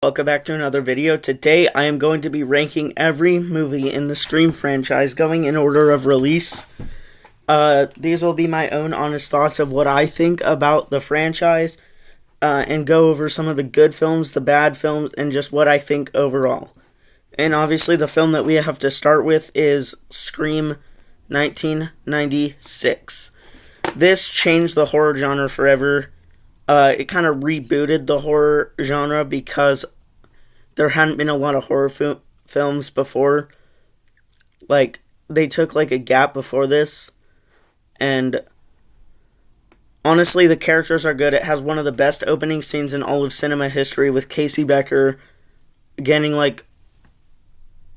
Welcome back to another video. Today I am going to be ranking every movie in the Scream franchise going in order of release. These will be my own honest thoughts of what I think about the franchise and go over some of the good films, the bad films, and just what I think overall. And obviously the film that we have to start with is Scream 1996. This changed the horror genre forever. It kind of rebooted the horror genre because there hadn't been a lot of horror films before. Like, they took like a gap before this. And honestly, the characters are good. It has one of the best opening scenes in all of cinema history with Casey Becker getting like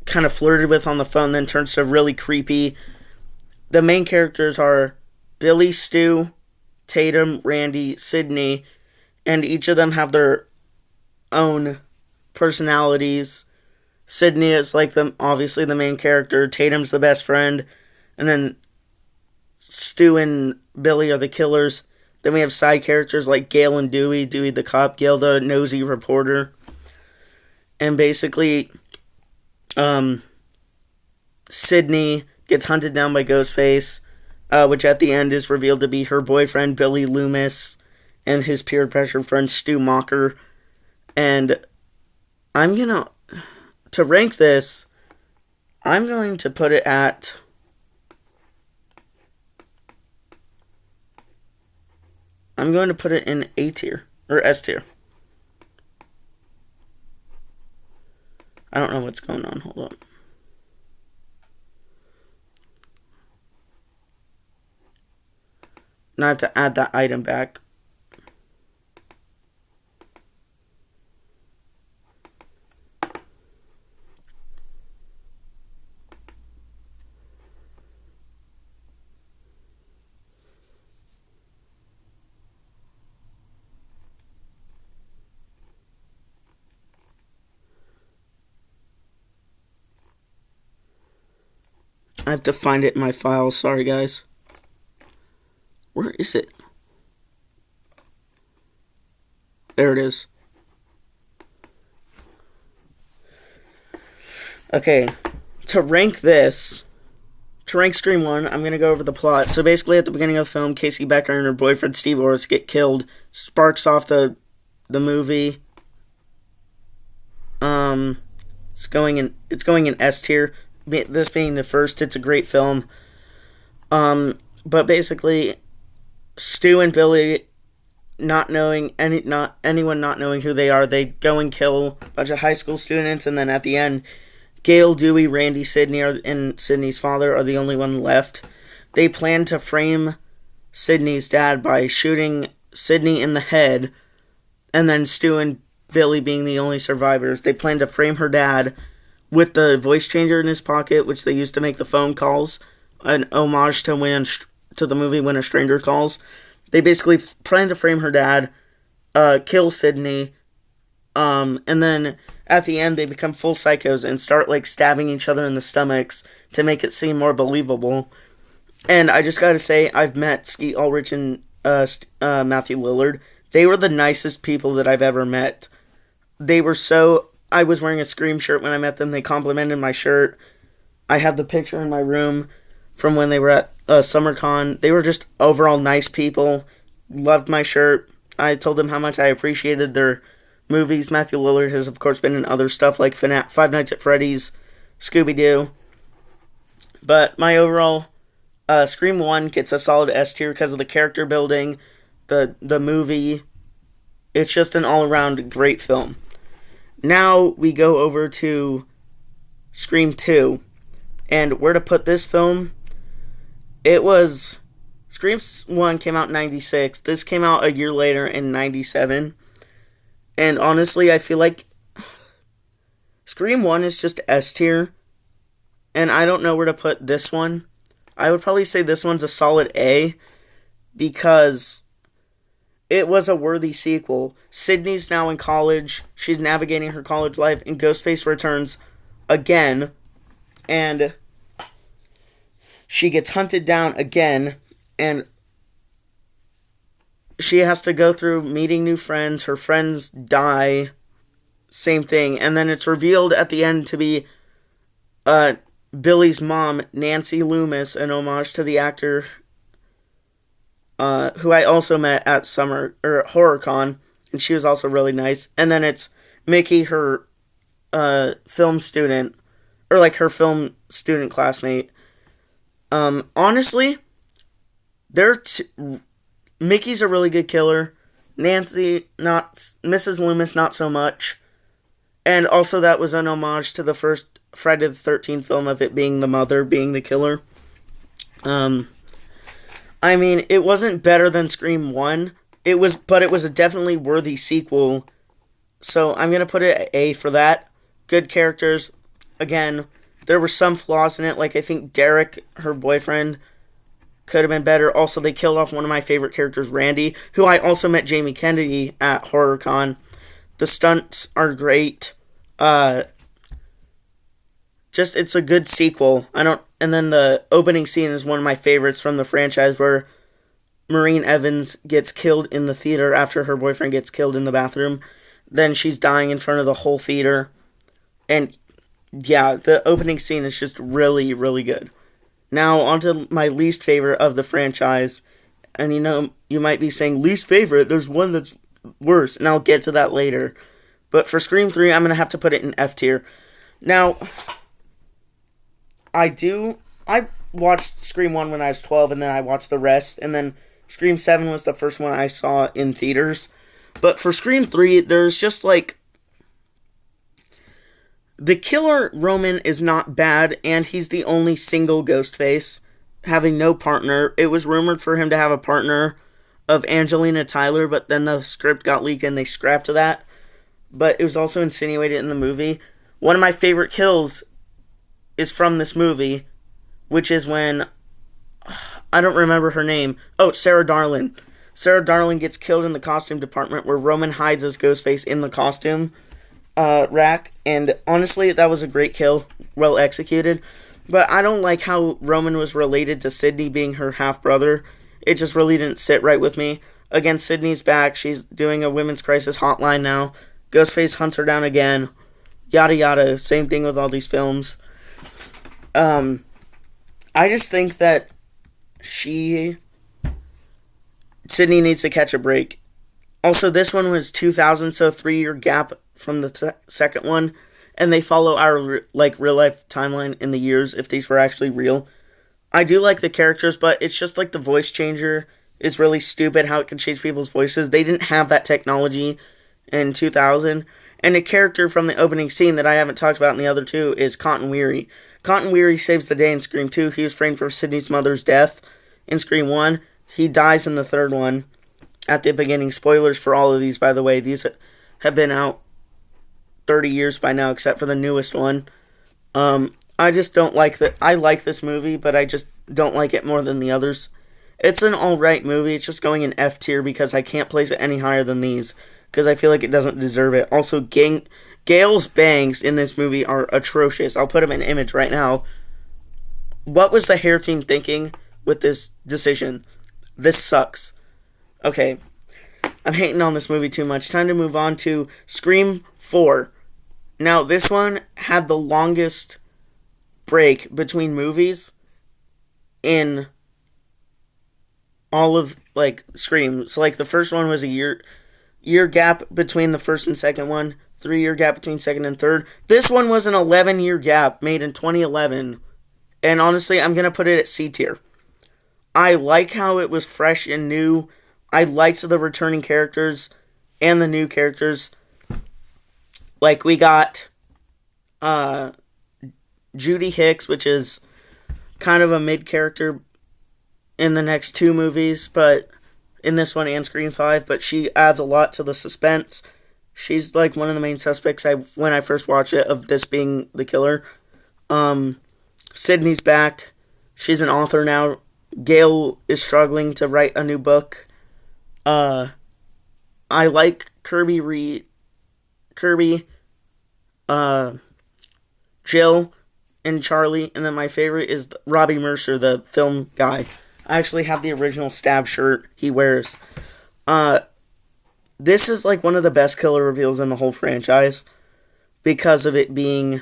kind of flirted with on the phone, then turns to really creepy. The main characters are Billy, Stu, Tatum, Randy, Sydney, and each of them have their own personalities. Sydney is like obviously the main character. Tatum's the best friend, and then Stu and Billy are the killers. Then we have side characters like Gail and Dewey. Dewey the cop, Gail the nosy reporter. And basically, Sydney gets hunted down by Ghostface, which at the end is revealed to be her boyfriend, Billy Loomis, and his peer pressure friend, Stu Mocker. And to rank this, I'm going to put it at in A tier, or S tier. I don't know what's going on, hold on. Now I have to add that item back. I have to find it in my files. Sorry, guys. Where is it? There it is. Okay. To rank Scream 1, I'm going to go over the plot. So basically, at the beginning of the film, Casey Becker and her boyfriend Steve Orris get killed. Sparks off the movie. It's going in S tier. This being the first, it's a great film. But basically, Stu and Billy, not knowing anyone not knowing who they are, they go and kill a bunch of high school students, and then at the end, Gail, Dewey, Randy, Sydney, and Sydney's father are the only one left. They plan to frame Sydney's dad by shooting Sydney in the head, and then Stu and Billy being the only survivors. They plan to frame her dad with the voice changer in his pocket, which they used to make the phone calls, an homage to the movie When a Stranger Calls. They basically plan to frame her dad, kill Sydney, and then at the end they become full psychos and start like stabbing each other in the stomachs to make it seem more believable. And I just gotta say, I've met Skeet Ulrich and Matthew Lillard. They were the nicest people that I've ever met. I was wearing a Scream shirt when I met them. They complimented my shirt. I have the picture in my room from when they were at SummerCon. They were just overall nice people. Loved my shirt. I told them how much I appreciated their movies. Matthew Lillard has, of course, been in other stuff like Five Nights at Freddy's, Scooby-Doo. But my overall Scream 1 gets a solid S tier because of the character building, the movie. It's just an all-around great film. Now we go over to Scream 2. And where to put this film? Scream 1 came out in 96. This came out a year later in 97. And honestly, I feel like Scream 1 is just S tier. And I don't know where to put this one. I would probably say this one's a solid A, because it was a worthy sequel. Sydney's now in college. She's navigating her college life, and Ghostface returns again. And she gets hunted down again, and she has to go through meeting new friends. Her friends die same thing. And then it's revealed at the end to be uh, Billy's mom, Nancy Loomis, an homage to the actor who I also met at HorrorCon, and she was also really nice. And then it's Mickey, her film student, or like her film student classmate. Honestly, Mickey's a really good killer. Nancy, not Mrs. Loomis, not so much. And also, that was an homage to the first Friday the 13th film of it being the mother being the killer. I mean, it wasn't better than Scream 1. But it was a definitely worthy sequel. So I'm gonna put it at A for that. Good characters. Again, there were some flaws in it. Like, I think Derek, her boyfriend, could have been better. Also, they killed off one of my favorite characters, Randy, who I also met Jamie Kennedy at HorrorCon. The stunts are great. It's a good sequel. And then the opening scene is one of my favorites from the franchise, where Maureen Evans gets killed in the theater after her boyfriend gets killed in the bathroom. Then she's dying in front of the whole theater. And yeah, the opening scene is just really, really good. Now, on to my least favorite of the franchise. And you might be saying, least favorite, there's one that's worse. And I'll get to that later. But for Scream 3, I'm going to have to put it in F tier. Now, I watched Scream 1 when I was 12, and then I watched the rest. And then Scream 7 was the first one I saw in theaters. But for Scream 3, there's just like... The killer, Roman, is not bad, and he's the only single Ghostface, having no partner. It was rumored for him to have a partner of Angelina Tyler, but then the script got leaked and they scrapped that. But it was also insinuated in the movie. One of my favorite kills is from this movie, which is when... I don't remember her name. Oh, Sarah Darling. Sarah Darling gets killed in the costume department, where Roman hides as Ghostface in the costume rack, and honestly, that was a great kill, well executed. But I don't like how Roman was related to Sydney being her half-brother. It just really didn't sit right with me. Again, Sydney's back. She's doing a women's crisis hotline now. Ghostface hunts her down again. Yada yada. Same thing with all these films. I just think that Sydney needs to catch a break. Also, this one was 2000, so a 3-year gap from the second one, and they follow our real life timeline in the years if these were actually real. I do like the characters, but it's just like the voice changer is really stupid how it can change people's voices. They didn't have that technology in 2000. And a character from the opening scene that I haven't talked about in the other two is Cotton Weary. Cotton Weary saves the day in Scream 2. He was framed for Sydney's mother's death in Scream 1. He dies in the third one at the beginning. Spoilers for all of these, by the way. These have been out 30 years by now, except for the newest one. I just don't like that. I like this movie, but I just don't like it more than the others. It's an alright movie. It's just going in F tier because I can't place it any higher than these, because I feel like it doesn't deserve it. Also, Gale's bangs in this movie are atrocious. I'll put them in image right now. What was the hair team thinking with this decision? This sucks. Okay, I'm hating on this movie too much. Time to move on to Scream 4. Now, this one had the longest break between movies in all of, Scream. So, the first one was a year gap between the first and second one. 3-year gap between second and third. This one was an 11-year gap made in 2011. And honestly, I'm going to put it at C tier. I like how it was fresh and new. I liked the returning characters and the new characters. We got Judy Hicks, which is kind of a mid-character in the next two movies, but in this one and Scream 5, but she adds a lot to the suspense. She's one of the main suspects when I first watched it of this being the killer. Sydney's back. She's an author now. Gale is struggling to write a new book. I like Kirby, Jill, and Charlie, and then my favorite is Robbie Mercer, the film guy. I actually have the original Stab shirt he wears. This is one of the best killer reveals in the whole franchise. because of it being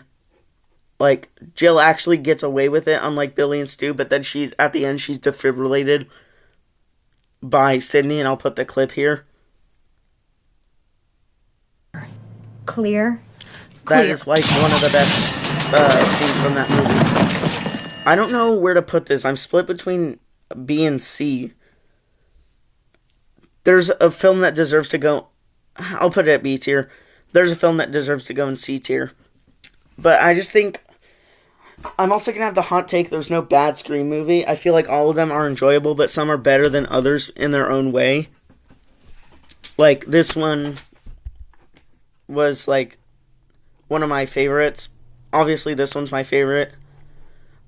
like Jill actually gets away with it, unlike Billy and Stu. But then she's at the end, she's defibrillated by Sydney, and I'll put the clip here. Clear. That is like one of the best scenes from that movie. I don't know where to put this. I'm split between B and C. There's a film that deserves to go. I'll put it at B tier. There's a film that deserves to go in C tier. But I just think I'm also going to have the hot take. There's no bad Scream movie. I feel like all of them are enjoyable, but some are better than others in their own way. Like, this one was, like, one of my favorites. Obviously, this one's my favorite.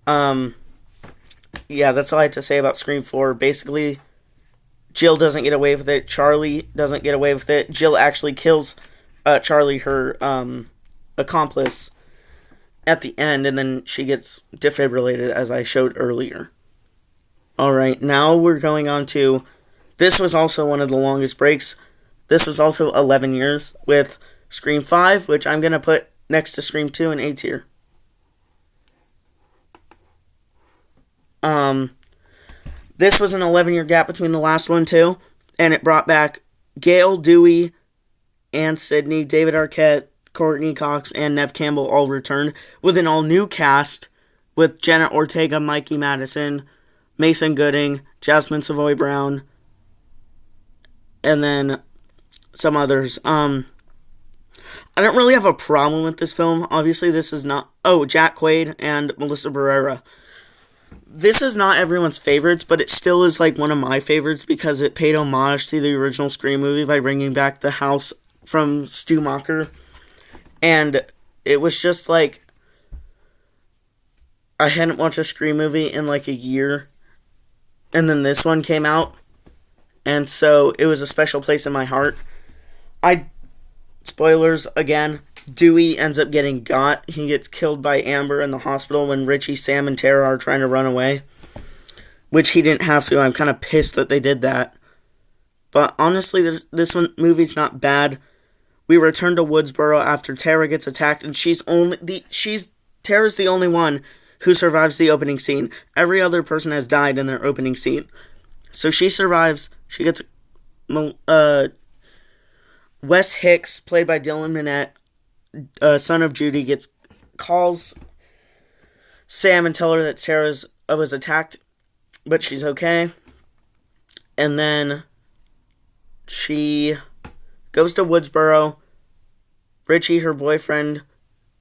Yeah, that's all I have to say about Scream 4. Basically, Jill doesn't get away with it. Charlie doesn't get away with it. Jill actually kills Charlie, her accomplice, at the end, and then she gets defibrillated, as I showed earlier. Alright, now we're going on to... This was also one of the longest breaks. This was also 11 years with Scream 5, which I'm going to put next to Scream 2 in A tier. This was an 11-year gap between the last one, too, and it brought back Gail, Dewey, and Sydney, David Arquette, Courtney Cox, and Neve Campbell all returned with an all-new cast with Jenna Ortega, Mikey Madison, Mason Gooding, Jasmine Savoy Brown, and then some others. I don't really have a problem with this film. Obviously, this is not... Oh, Jack Quaid and Melissa Barrera. This is not everyone's favorites, but it still is like one of my favorites because it paid homage to the original Scream movie by bringing back the house from Stu Macher. And it was just like, I hadn't watched a Scream movie in like a year. And then this one came out. And so it was a special place in my heart. Spoilers again, Dewey ends up getting got. He gets killed by Amber in the hospital when Richie, Sam, and Tara are trying to run away. Which he didn't have to. I'm kind of pissed that they did that. But honestly, this movie's not bad. We return to Woodsboro after Tara gets attacked, and Tara's the only one who survives the opening scene. Every other person has died in their opening scene. So she survives. She gets Wes Hicks, played by Dylan Minnette, son of Judy, calls Sam and tell her that Tara was attacked, but she's okay. And then she goes to Woodsboro. Richie, her boyfriend,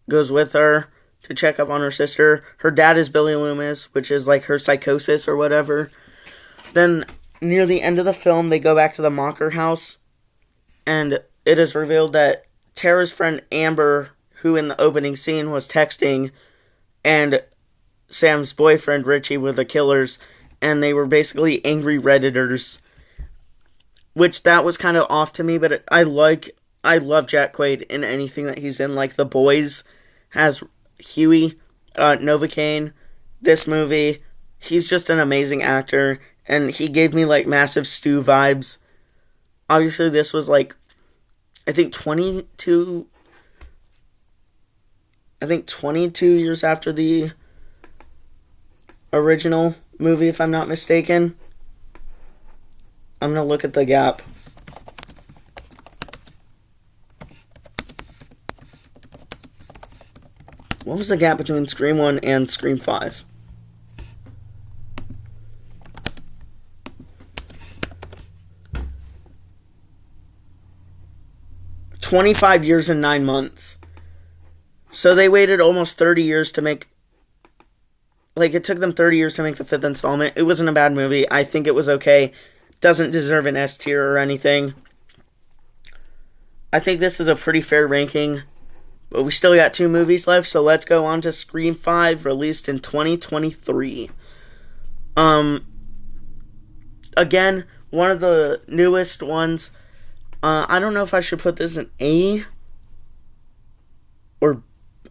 goes with her to check up on her sister. Her dad is Billy Loomis, which is like her psychosis or whatever. Then, near the end of the film, they go back to the Macher house, and it is revealed that Tara's friend Amber, who in the opening scene was texting, and Sam's boyfriend Richie were the killers, and they were basically angry Redditors. Which that was kind of off to me, but I love Jack Quaid in anything that he's in. Like The Boys has Huey, Novocaine, this movie. He's just an amazing actor, and he gave me like massive Stu vibes. Obviously, this was like, I think 22 years after the original movie, if I'm not mistaken. I'm going to look at the gap. What was the gap between Scream 1 and Scream 5? $25 years and 9 months. So they waited almost 30 years to make... Like, it took them 30 years to make the 5th installment. It wasn't a bad movie. I think it was okay. Doesn't deserve an S tier or anything. I think this is a pretty fair ranking. But we still got 2 movies left, so let's go on to Scream 5, released in 2023. Again, one of the newest ones. I don't know if I should put this in A, or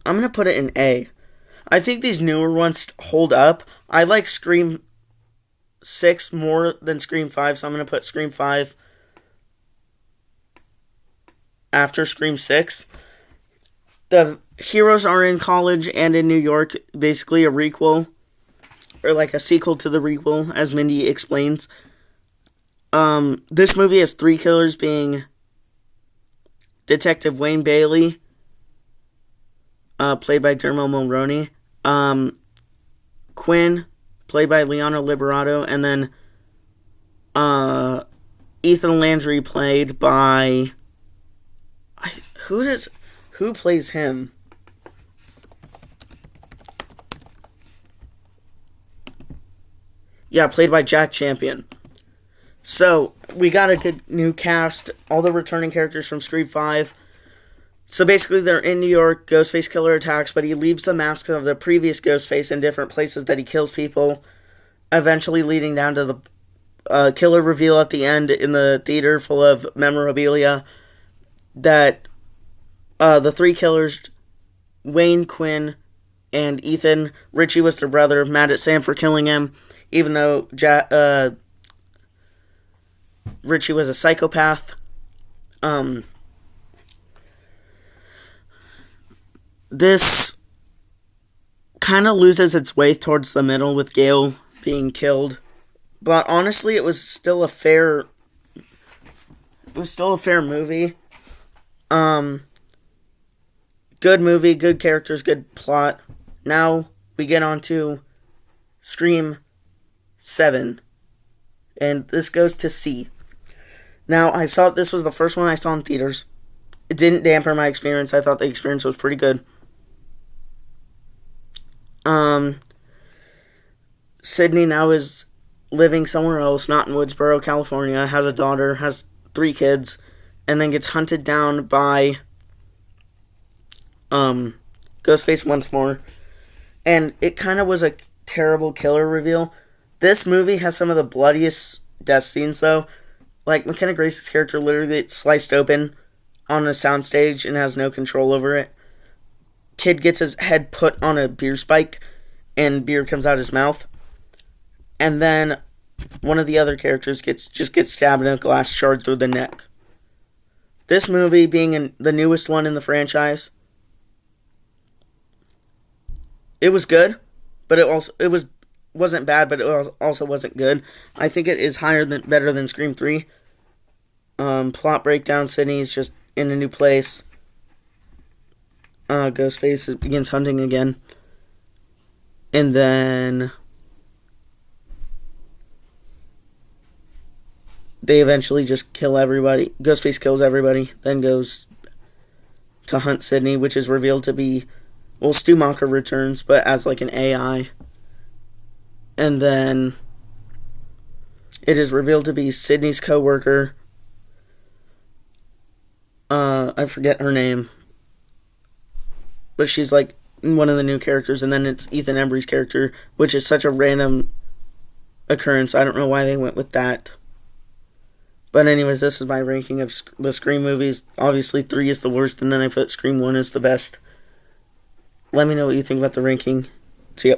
I'm going to put it in A. I think these newer ones hold up. I like Scream 6 more than Scream 5, so I'm going to put Scream 5 after Scream 6. the heroes are in college and in New York, basically a requel, or like a sequel to the requel, as Mindy explains. This movie has three killers, being Detective Wayne Bailey, played by Dermot Mulroney, Quinn, played by Liana Liberato, and then Ethan Landry, played by who plays him? Yeah, played by Jack Champion. So, we got a good new cast, all the returning characters from Scream 5. So basically, they're in New York, Ghostface killer attacks, but he leaves the mask of the previous Ghostface in different places that he kills people, eventually leading down to the killer reveal at the end in the theater full of memorabilia that the three killers, Wayne, Quinn, and Ethan, Richie was their brother, mad at Sam for killing him, even though Richie was a psychopath. This kind of loses its way towards the middle with Gale being killed, but honestly, it was still a fair movie. Good movie, good characters, good plot. Now we get on to Scream 7, and this goes to C. Now, this was the first one I saw in theaters. It didn't dampen my experience. I thought the experience was pretty good. Sydney now is living somewhere else, not in Woodsboro, California, has a daughter, has 3 kids, and then gets hunted down by Ghostface once more. And it kind of was a terrible killer reveal. This movie has some of the bloodiest death scenes, though. Like, McKenna Grace's character literally gets sliced open on a soundstage and has no control over it. Kid gets his head put on a beer spike, and beer comes out his mouth. And then one of the other characters gets stabbed in a glass shard through the neck. This movie, being the newest one in the franchise, it was good, but it wasn't bad, but it also wasn't good. I think it is better than Scream 3. Plot breakdown: Sydney's just in a new place. Ghostface begins hunting again, and then they eventually just kill everybody. Ghostface kills everybody, then goes to hunt Sydney, which is revealed to be, well, Stu Macher returns, but as like an AI. And then it is revealed to be Sydney's co-worker. I forget her name, but she's like one of the new characters. And then it's Ethan Embry's character, which is such a random occurrence. I don't know why they went with that. But anyways, this is my ranking of the Scream movies. Obviously 3 is the worst, and then I put Scream 1 as the best. Let me know what you think about the ranking. See ya.